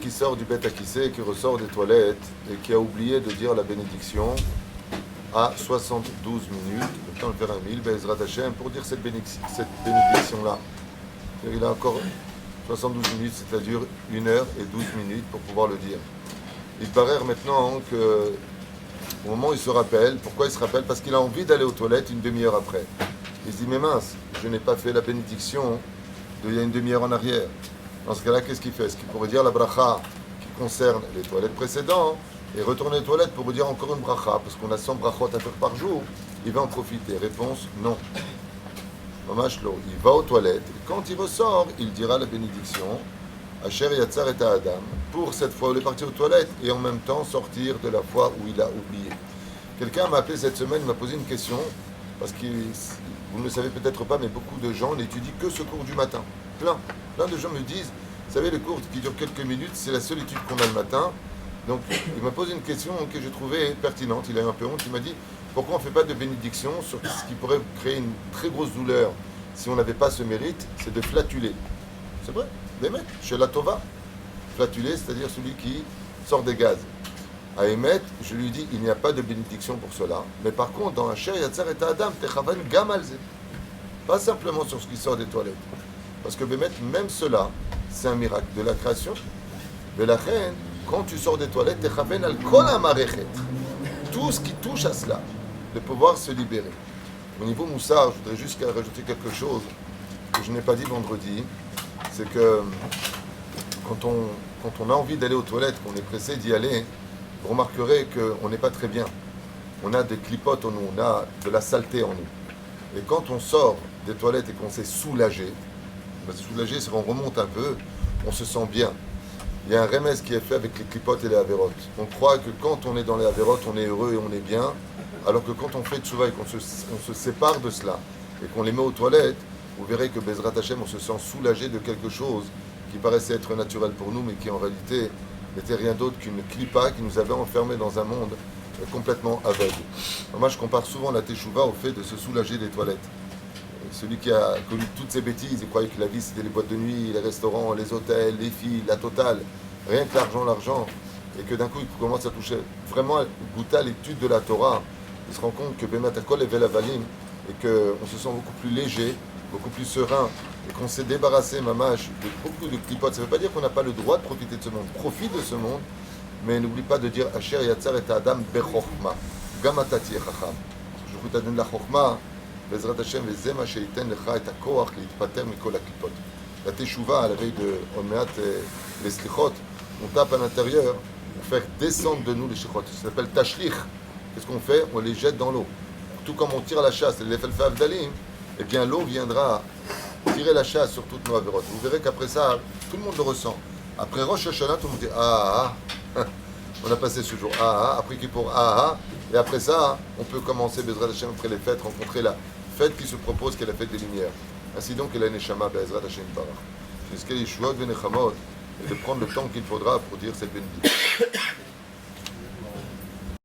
qui sort du Beth Akissé, qui ressort des toilettes et qui a oublié de dire la bénédiction à 72 minutes, le temps de faire un mille, Bezrat Hashem, pour dire cette bénédiction-là. Il a encore 72 minutes, c'est-à-dire 1 heure et 12 minutes pour pouvoir le dire. Il paraît maintenant que au moment où il se rappelle, pourquoi il se rappelle? Parce qu'il a envie d'aller aux toilettes une demi-heure après. Il se dit, mais mince, je n'ai pas fait la bénédiction d'il y a une demi-heure en arrière. Dans ce cas-là, qu'est-ce qu'il fait? Est-ce qu'il pourrait dire la bracha qui concerne les toilettes précédentes et retourner aux toilettes pour dire encore une bracha, parce qu'on a 100 brachot à faire par jour, il va en profiter? Réponse, non. Mamash lo. Il va aux toilettes, et quand il ressort, il dira la bénédiction, Asher Yatzar et Adam, pour cette fois où il est parti aux toilettes, et en même temps sortir de la fois où il a oublié. Quelqu'un m'a appelé cette semaine, il m'a posé une question, parce que vous ne le savez peut-être pas, mais beaucoup de gens n'étudient que ce cours du matin. Plein de gens me disent, vous savez, le cours qui dure quelques minutes, c'est la seule étude qu'on a le matin. Donc, il m'a posé une question que j'ai trouvée pertinente. Il a eu un peu honte. Il m'a dit, pourquoi on ne fait pas de bénédiction sur ce qui pourrait créer une très grosse douleur si on n'avait pas ce mérite, c'est de flatuler. C'est vrai, d'émettre, chez la Tova. Flatuler, c'est-à-dire celui qui sort des gaz. À émettre, je lui dis, il n'y a pas de bénédiction pour cela. Mais par contre, dans Asher Yatzar et Adam, Techavan Gamalze. Pas simplement sur ce qui sort des toilettes. Parce que même cela, c'est un miracle de la création. De la reine, quand tu sors des toilettes, Techavan al kol hamarechet. Tout ce qui touche à cela, de pouvoir se libérer. Au niveau moussard, je voudrais juste rajouter quelque chose que je n'ai pas dit vendredi. C'est que quand on a envie d'aller aux toilettes, qu'on est pressé d'y aller, vous remarquerez qu'on n'est pas très bien. On a des clipotes en nous, on a de la saleté en nous. Et quand on sort des toilettes et qu'on s'est soulagé, soulagé, c'est qu'on remonte un peu, on se sent bien. Il y a un remède qui est fait avec les clipotes et les avérotes. On croit que quand on est dans les avérotes, on est heureux et on est bien, alors que quand on fait tchouva et qu'on se sépare de cela, et qu'on les met aux toilettes, vous verrez que Bezrat Hashem, on se sent soulagé de quelque chose qui paraissait être naturel pour nous, mais qui en réalité n'était rien d'autre qu'une clipa qui nous avait enfermés dans un monde complètement aveugle. Moi, je compare souvent la teshuva au fait de se soulager des toilettes. Celui qui a connu toutes ces bêtises, il croyait que la vie c'était les boîtes de nuit, les restaurants, les hôtels, les filles, la totale, rien que l'argent, et que d'un coup il commence à toucher vraiment goûter à l'étude de la Torah, il se rend compte que Bematakol et Velavalim, et qu'on se sent beaucoup plus léger, beaucoup plus serein, et qu'on s'est débarrassé, mamash, de beaucoup de clipotes. Ça ne veut pas dire qu'on n'a pas le droit de profiter de ce monde. Profite de ce monde, mais n'oublie pas de dire Asher Yatzar et Adam Bechokma, Gamatati Chacham. Je vous donne la Chokma, Bezrat Hashem, Vezema Sheiten Lecha et Akoach, Litpater Mikol Klipot. La Teshuvah, à la veille de Omeat les Slichot, on tape à l'intérieur pour faire descendre de nous les Slichot. Ça s'appelle Tashlich. Qu'est-ce qu'on fait? On les jette dans l'eau. Tout comme on tire la chasse, les Lefelfe Avdalim, eh bien l'eau viendra tirer la chasse sur toutes nos avérotes. Vous verrez qu'après ça, tout le monde le ressent. Après Rosh Hashanah, tout le monde dit on a passé ce jour après Kippour et après ça, on peut commencer Bezrat Hashem après les fêtes, rencontrer la fête qui se propose, qui est la fête des Lumières. Ainsi donc, il a Neshama Bezrat Hashem Barach. Jusqu'à Yeshuot Venechamot, et de prendre le temps qu'il faudra pour dire cette bénédiction.